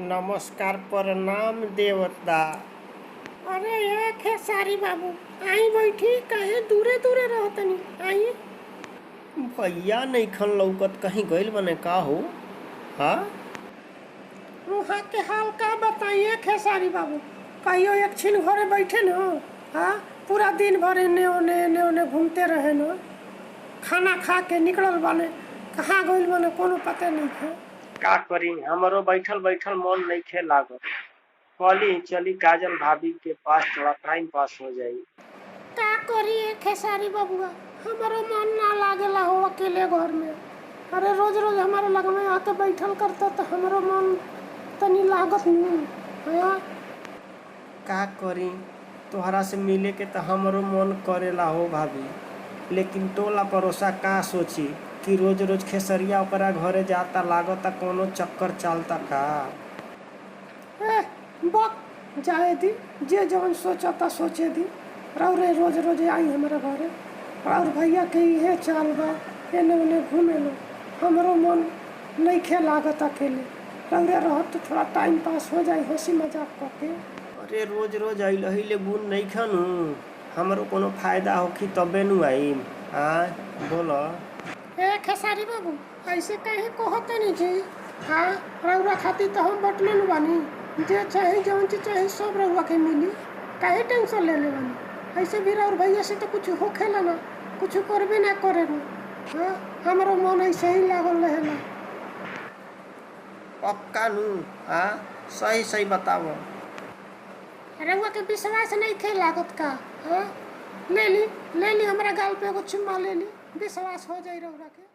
नमस्कार प्रणाम देवता। अरे ये खेसारी बाबू आई बैठी काहे दूरे दूरे रहतनी आई। भैया नइखन लौकत, कहीं गइल बने का हो? हाँ, वहाँ के हाल का बताइए खेसारी बाबू। कहियो एक छिन घरे बैठे न। हाँ, पूरा दिन भर एने ओने घूमते रहे न। खाना खा के निकलल बने, कहाँ गइल बने कोनो पता नहीं है। का करी, हमरो बैठल बैठल मन नइखे लागत। कहली चली काजल भाभी के पास, थोड़ा टाइम पास हो जाई। का करिए खेसारी बाबुआ, हमारो मन ना लागेला हो अकेले घर में। अरे रोज रोज हमारे लग में आके बैठल करता तो हमारो मन तनी लागत नहीं। हाँ, का करी, तोहरा से मिले के तो हमरो मन करेला हो भाभी, लेकिन टोला परोसा का सोची कि रोज रोज खेसरिया ओकरा घरे जाता, लागता कोनो चक्कर चलता का। बक जाए दी, जे जवन सोचता सोचे दी। रौरे रोज रोज आई हमारे घरे और भैया के इहे चाल बा, एने ओने घूमे लो। हमरो मन नहीं खे लागत अकेले। रौरे रहत तो थोड़ा टाइम पास हो जाए हंसी मजाक करके। अरे रोज रोज अइलही ले गुण नइखन, हमरो कोनो फायदा होखी तबे नु आई। हाँ बोलो। ए खेसारी बाबू, ऐसे कहीं कहते नहीं जी। हाँ, रौरा खातिर तो हम बटले बानी। जे चाहे जवन चीज चाहे सब रउआ के मिली। काहे टेंशन ले ले बानी। ऐसे भी और भैया से तो कुछ होखेला ना, कुछ करबे ना करे ना। हाँ, हमारो मन ऐसे ही लागल रहेला। पक्का नु? हाँ, सही सही बताओ। रउआ के विश्वास नहीं थे लागत का? हाँ, ले ली हमारा गाल पे एगो चुम्मा ले ली, विश्वास हो जाई रउआ के।